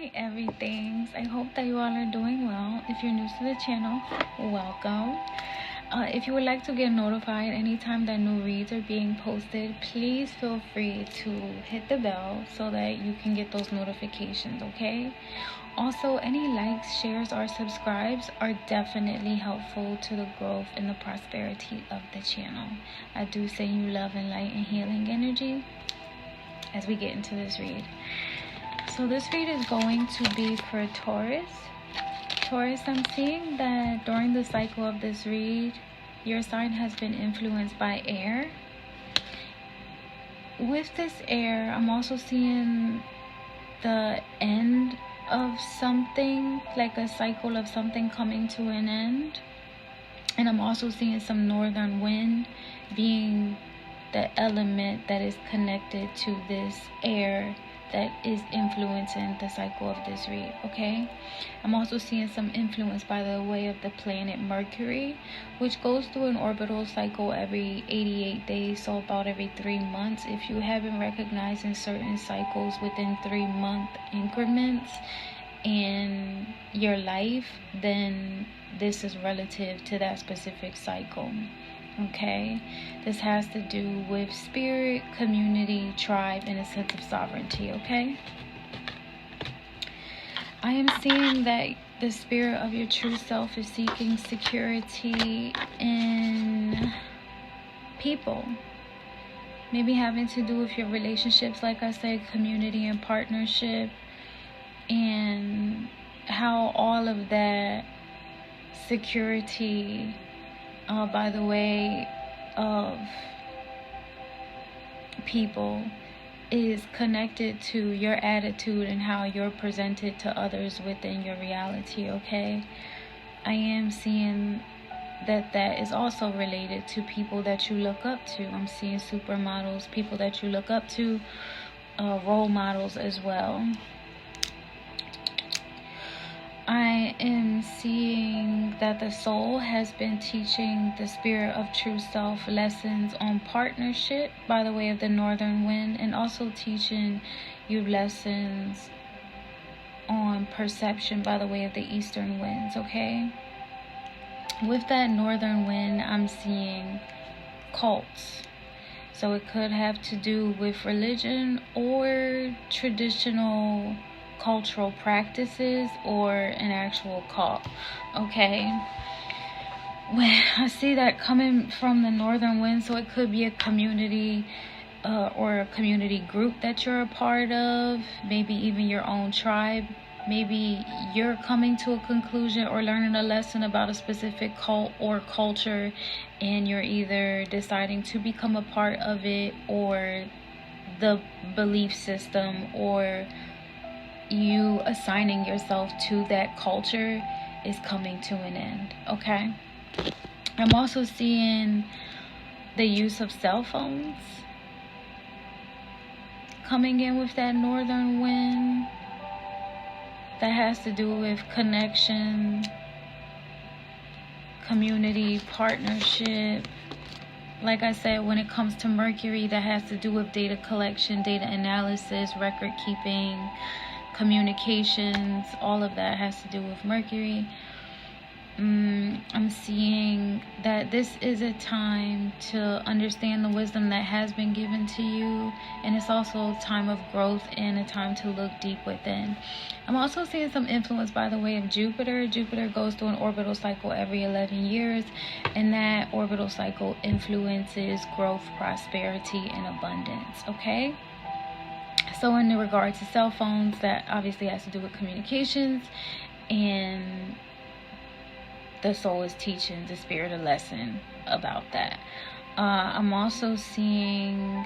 Hi everythings, I hope that you all are doing well. If you're new to the channel, welcome. If you would like to get notified anytime that new reads are being posted, please feel free to hit the bell so that you can get those notifications, okay? Also, any likes, shares, or subscribes are definitely helpful to the growth and the prosperity of the channel. I do send you love and light and healing energy as we get into this read. So this read is going to be for Taurus. Taurus, I'm seeing that during the cycle of this read, your sign has been influenced by air. With this air, I'm also seeing the end of something, like a cycle of something coming to an end. And I'm also seeing some northern wind being the element that is connected to this air that is influencing the cycle of this read, okay? I'm also seeing some influence by the way of the planet Mercury, which goes through an orbital cycle every 88 days, so about every 3 months. If you haven't recognized in certain cycles within 3-month increments in your life, then this is relative to that specific cycle. Okay, this has to do with spirit, community, tribe, and a sense of sovereignty. Okay, I am seeing that the spirit of your true self is seeking security in people, maybe having to do with your relationships, like I said, community and partnership, and how all of that security, by the way of people, is connected to your attitude and how you're presented to others within your reality, okay? I am seeing that that is also related to people that you look up to. I'm seeing supermodels, people that you look up to, role models as well. I am seeing that the soul has been teaching the spirit of true self lessons on partnership by the way of the northern wind, and also teaching you lessons on perception by the way of the eastern winds, okay? With that northern wind, I'm seeing cults. So it could have to do with religion or traditional cultural practices or an actual cult, okay? When I see that coming from the northern wind, so it could be a community or a community group that you're a part of, maybe even your own tribe. Maybe you're coming to a conclusion or learning a lesson about a specific cult or culture, and you're either deciding to become a part of it, or the belief system, or you assigning yourself to that culture is coming to an end, okay? I'm also seeing the use of cell phones coming in with that northern wind. That has to do with connection, community, partnership. Like I said, when it comes to Mercury, that has to do with data collection, data analysis, record keeping, communications. All of that has to do with Mercury. I'm seeing that this is a time to understand the wisdom that has been given to you, and it's also a time of growth and a time to look deep within. I'm also seeing some influence by the way of Jupiter. Jupiter goes through an orbital cycle every 11 years, and that orbital cycle influences growth, prosperity, and abundance, okay? So in regard to cell phones, that obviously has to do with communications, and the soul is teaching the spirit a lesson about that. I'm also seeing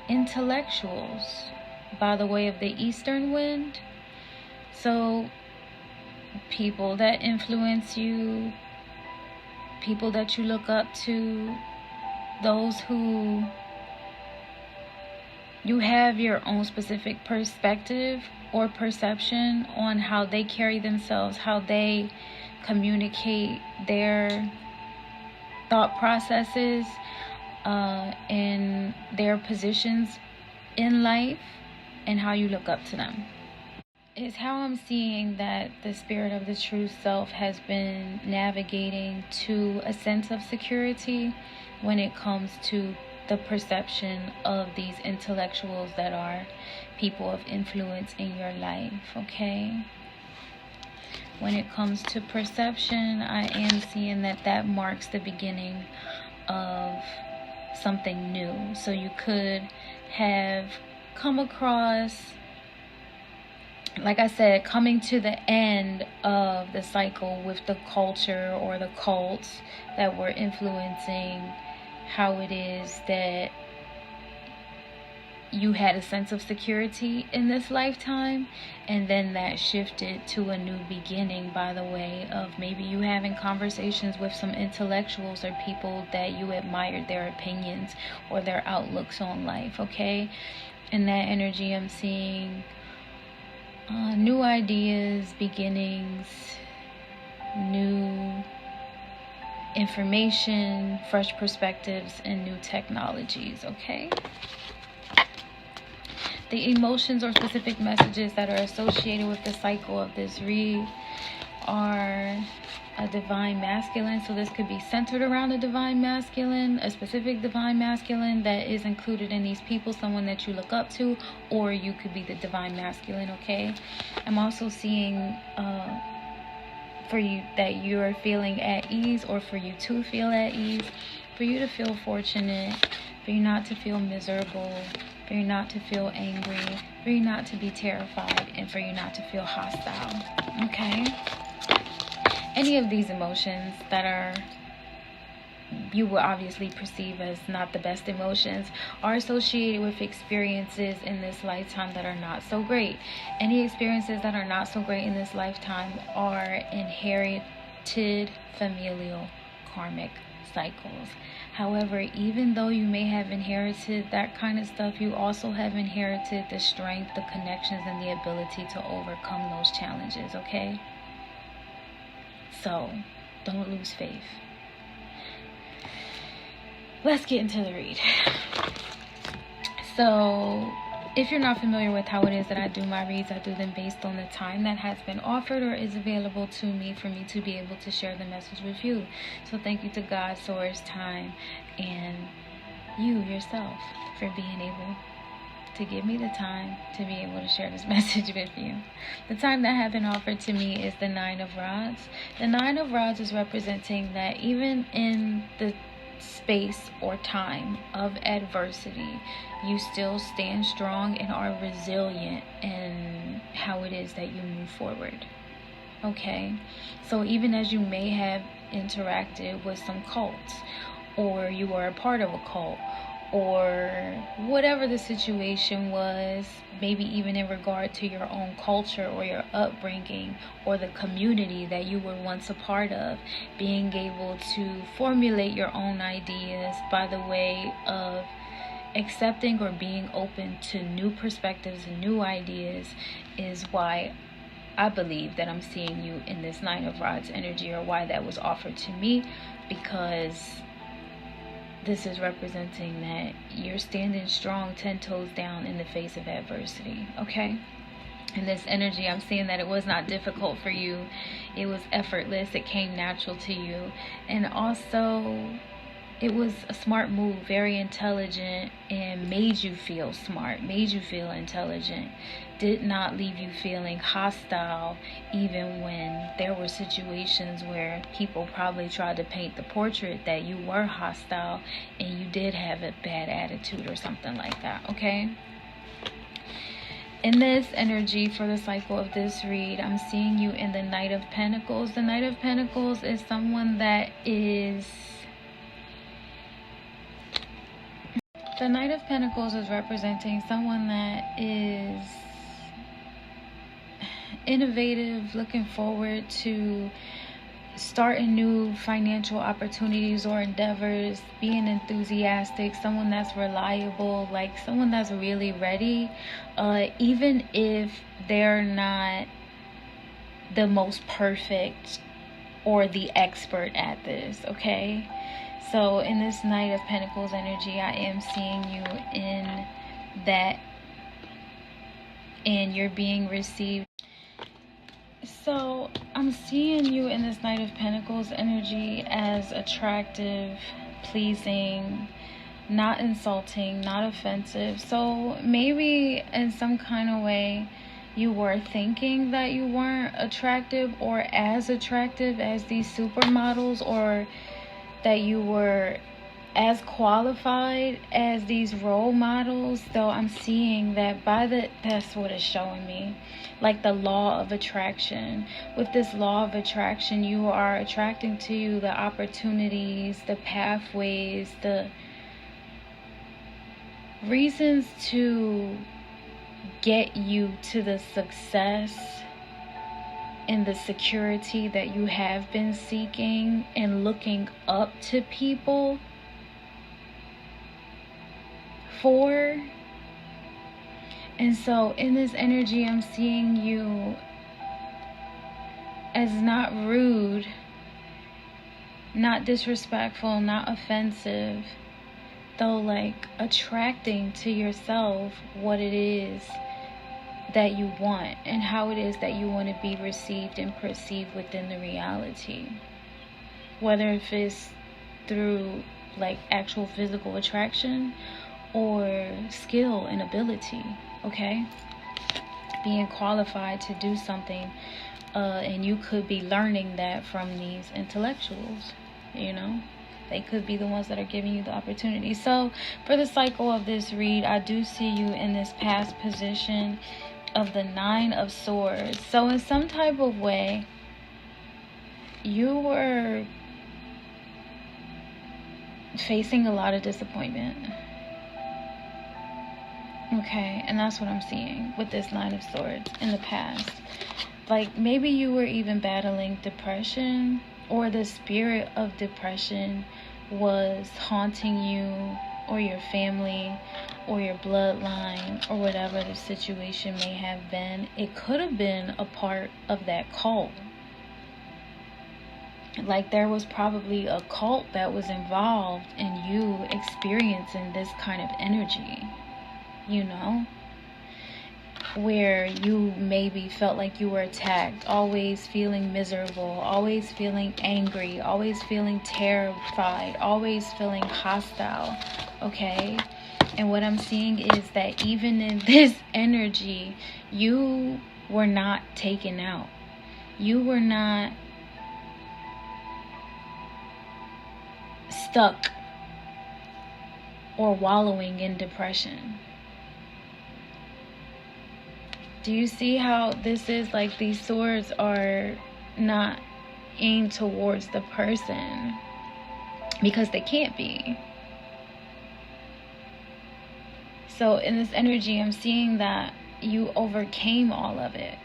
intellectuals by the way of the eastern wind. So people that influence you, people that you look up to, those who you have your own specific perspective or perception on how they carry themselves, how they communicate their thought processes and their positions in life, and how you look up to them. is how I'm seeing that the spirit of the true self has been navigating to a sense of security when it comes to the perception of these intellectuals that are people of influence in your life, okay? When it comes to perception, I am seeing that that marks the beginning of something new. So you could have come across, like I said, coming to the end of the cycle with the culture or the cults that were influencing how it is that you had a sense of security in this lifetime, and then that shifted to a new beginning by the way of maybe you having conversations with some intellectuals or people that you admired their opinions or their outlooks on life, okay? In that energy, I'm seeing new ideas, beginnings, new information, fresh perspectives, and new technologies, okay? The emotions or specific messages that are associated with the cycle of this read are a divine masculine. So this could be centered around a divine masculine, a specific divine masculine that is included in these people, someone that you look up to, or you could be the divine masculine, okay? I'm also seeing for you that you're feeling at ease, or for you to feel at ease, for you to feel fortunate, for you not to feel miserable, for you not to feel angry, for you not to be terrified, and for you not to feel hostile, okay? Any of these emotions that are, you will obviously perceive as not the best emotions, are associated with experiences in this lifetime that are not so great. Any experiences that are not so great in this lifetime are inherited familial karmic cycles. However, even though you may have inherited that kind of stuff, you also have inherited the strength, the connections, and the ability to overcome those challenges, okay? So, don't lose faith. Let's get into the read. So, if you're not familiar with how it is that I do my reads, I do them based on the time that has been offered or is available to me for me to be able to share the message with you. So thank you to God, Source, time, and you yourself for being able to give me the time to be able to share this message with you. The time that has been offered to me is the 9 of Rods. The 9 of Rods is representing that even in the space or time of adversity, you still stand strong and are resilient in how it is that you move forward, okay? So even as you may have interacted with some cults, or you were a part of a cult, or whatever the situation was, maybe even in regard to your own culture or your upbringing or the community that you were once a part of, being able to formulate your own ideas by the way of accepting or being open to new perspectives and new ideas is why I believe that I'm seeing you in this 9 of Rods energy, or why that was offered to me, because this is representing that you're standing strong 10 toes down in the face of adversity, okay? In this energy, I'm seeing that it was not difficult for you. It was effortless. It came natural to you. And also, it was a smart move, very intelligent, and made you feel smart, made you feel intelligent. Did not leave you feeling hostile, even when there were situations where people probably tried to paint the portrait that you were hostile and you did have a bad attitude or something like that, okay? In this energy for the cycle of this read, I'm seeing you in the Knight of Pentacles. The Knight of Pentacles is someone that is... The Knight of Pentacles is representing someone that is innovative, looking forward to starting new financial opportunities or endeavors, being enthusiastic, someone that's reliable, like someone that's really ready, even if they're not the most perfect or the expert at this, okay? So in this Knight of Pentacles energy, I am seeing you in that and you're being received. So I'm seeing you in this Knight of Pentacles energy as attractive, pleasing, not insulting, not offensive. So maybe in some kind of way you were thinking that you weren't attractive or as attractive as these supermodels, or that you were as qualified as these role models. Though I'm seeing that that's what it's showing me, like the law of attraction. With this law of attraction, you are attracting to you the opportunities, the pathways, the reasons to get you to the success and the security that you have been seeking and looking up to people for. And so in this energy, I'm seeing you as not rude, not disrespectful, not offensive, though like attracting to yourself what it is that you want and how it is that you want to be received and perceived within the reality. Whether if it's through like actual physical attraction or skill and ability, okay? Being qualified to do something, and you could be learning that from these intellectuals, you know? They could be the ones that are giving you the opportunity. So for the cycle of this read, I do see you in this past position of the Nine of Swords. So in some type of way, you were facing a lot of disappointment. Okay, and that's what I'm seeing with this Nine of Swords in the past. Like maybe you were even battling depression, or the spirit of depression was haunting you or your family or your bloodline or whatever the situation may have been. It could have been a part of that cult. Like there was probably a cult that was involved in you experiencing this kind of energy, you know? Where you maybe felt like you were attacked, always feeling miserable, always feeling angry, always feeling terrified, always feeling hostile, okay? And what I'm seeing is that even in this energy, you were not taken out. You were not stuck or wallowing in depression. Do you see how this is like these swords are not aimed towards the person? Because they can't be. So in this energy, I'm seeing that you overcame all of it.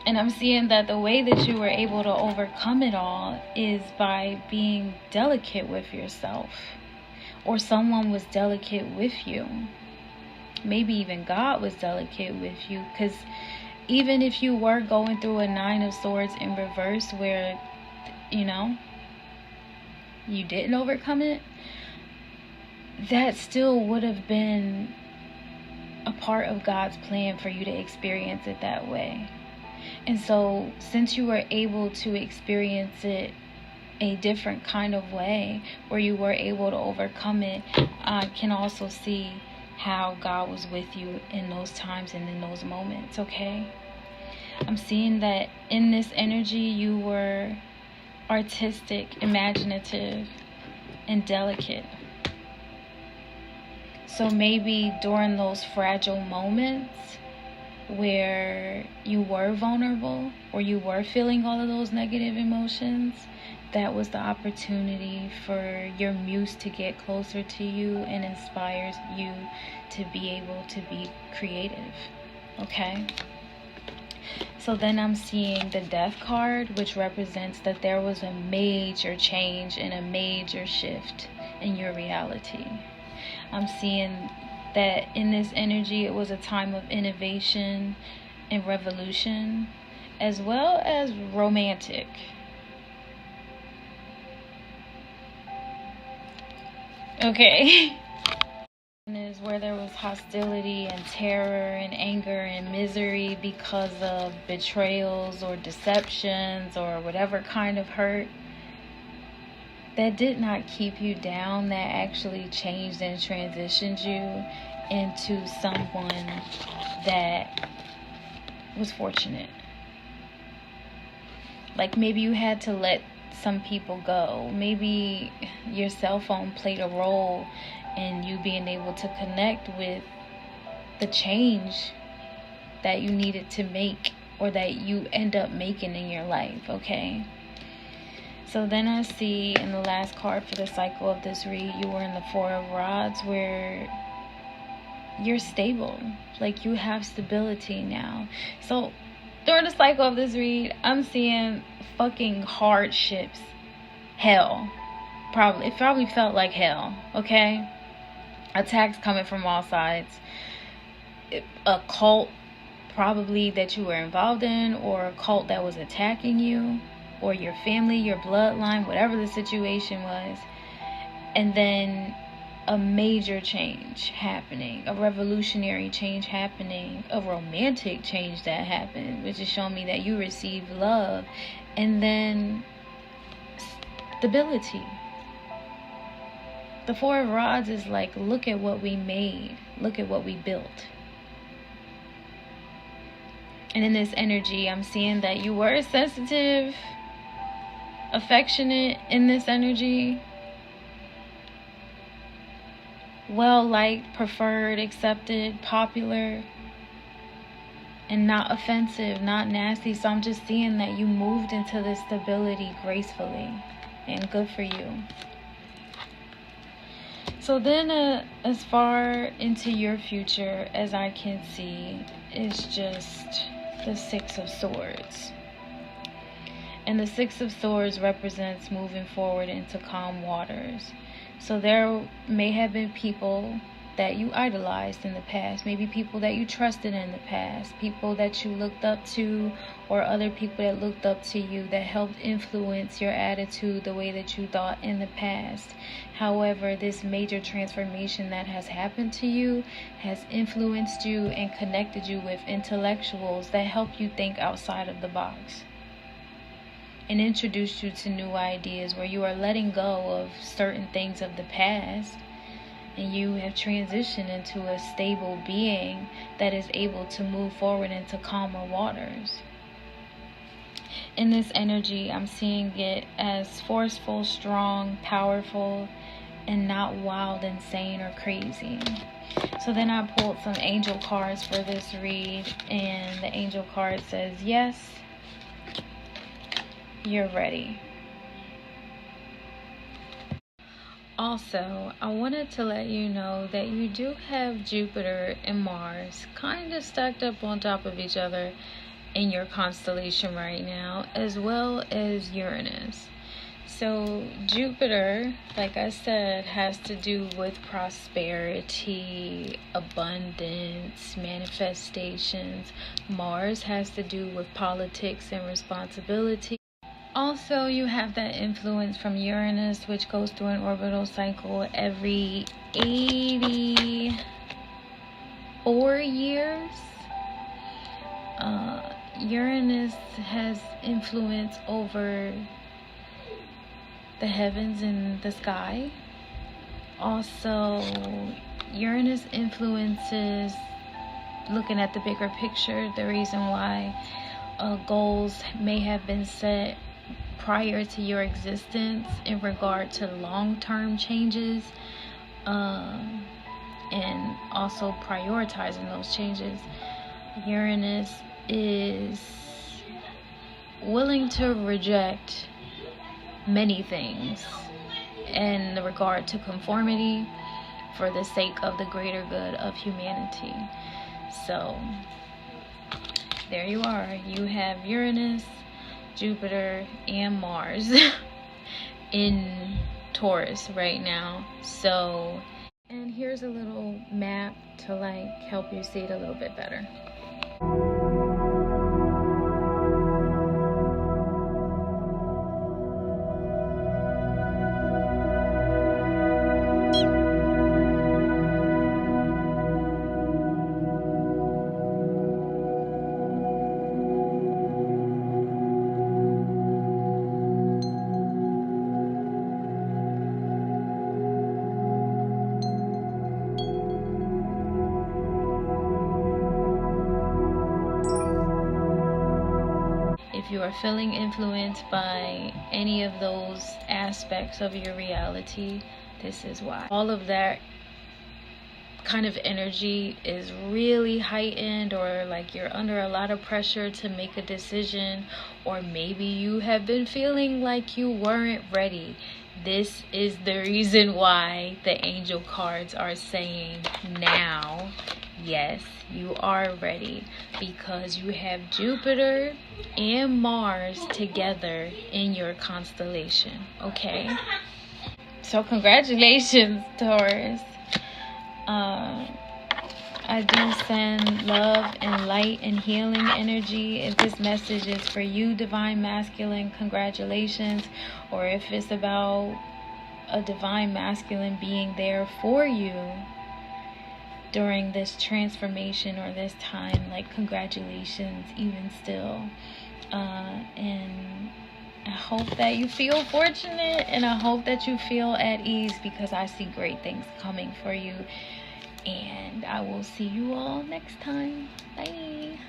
And I'm seeing that the way that you were able to overcome it all is by being delicate with yourself. Or someone was delicate with you. Maybe even God was delicate with you, because even if you were going through a Nine of Swords in reverse where, you know, you didn't overcome it, that still would have been a part of God's plan for you to experience it that way. And so since you were able to experience it a different kind of way, where you were able to overcome it, I can also see how God was with you in those times and in those moments, okay? I'm seeing that in this energy, you were artistic, imaginative, and delicate. So maybe during those fragile moments where you were vulnerable or you were feeling all of those negative emotions, that was the opportunity for your muse to get closer to you and inspires you to be able to be creative, okay? So then I'm seeing the Death card, which represents that there was a major change and a major shift in your reality. I'm seeing that in this energy, it was a time of innovation and revolution, as well as romantic. Okay. is where there was hostility and terror and anger and misery because of betrayals or deceptions or whatever kind of hurt, that did not keep you down. That actually changed and transitioned you into someone that was fortunate. Like maybe you had to let some people go. Maybe your cell phone played a role in you being able to connect with the change that you needed to make, or that you end up making in your life, okay? So then I see in the last card for the cycle of this read, you were in the Four of Rods, where you're stable. Like you have stability now. So during the cycle of this read, I'm seeing fucking hardships. Hell. It probably felt like hell, okay? Attacks coming from all sides. A cult probably that you were involved in, or a cult that was attacking you, or your family, your bloodline, whatever the situation was. And then a major change happening, a revolutionary change happening, a romantic change that happened, which is showing me that you received love. And then stability. The Four of Rods is like, look at what we made. Look at what we built. And in this energy, I'm seeing that you were sensitive, affectionate in this energy. Well-liked, preferred, accepted, popular, and not offensive, not nasty. So I'm just seeing that you moved into this stability gracefully, and good for you. So then as far into your future as I can see is just the Six of Swords. And the Six of Swords represents moving forward into calm waters. So there may have been people that you idolized in the past, maybe people that you trusted in the past, people that you looked up to, or other people that looked up to you that helped influence your attitude, the way that you thought in the past. However, this major transformation that has happened to you has influenced you and connected you with intellectuals that help you think outside of the box, and introduced you to new ideas, where you are letting go of certain things of the past, and you have transitioned into a stable being that is able to move forward into calmer waters. In this energy, I'm seeing it as forceful, strong, powerful, and not wild, insane, or crazy. So then I pulled some angel cards for this read, and the angel card says, yes, you're ready. Also, I wanted to let you know that you do have Jupiter and Mars kind of stacked up on top of each other in your constellation right now, as well as Uranus. So Jupiter, like I said, has to do with prosperity, abundance, manifestations. Mars has to do with politics and responsibility. Also, you have that influence from Uranus, which goes through an orbital cycle every 84 years. Uranus has influence over the heavens and the sky. Also, Uranus influences looking at the bigger picture, the reason why goals may have been set prior to your existence in regard to long-term changes, and also prioritizing those changes. Uranus is willing to reject many things in regard to conformity for the sake of the greater good of humanity. So there you are. You have Uranus, Jupiter, and Mars in Taurus right now. So, and here's a little map to like help you see it a little bit better. if you are feeling influenced by any of those aspects of your reality, this is why. All of that kind of energy is really heightened, or like you're under a lot of pressure to make a decision, or maybe you have been feeling like you weren't ready. This is the reason why the angel cards are saying now, yes, you are ready, because you have Jupiter and Mars together in your constellation. Okay, so congratulations, Taurus. I do send love and light and healing energy. If this message is for you, Divine Masculine, congratulations. Or if it's about a Divine Masculine being there for you during this transformation or this time, like, congratulations even still. And I hope that you feel fortunate, and I hope that you feel at ease, because I see great things coming for you. And I will see you all next time. Bye.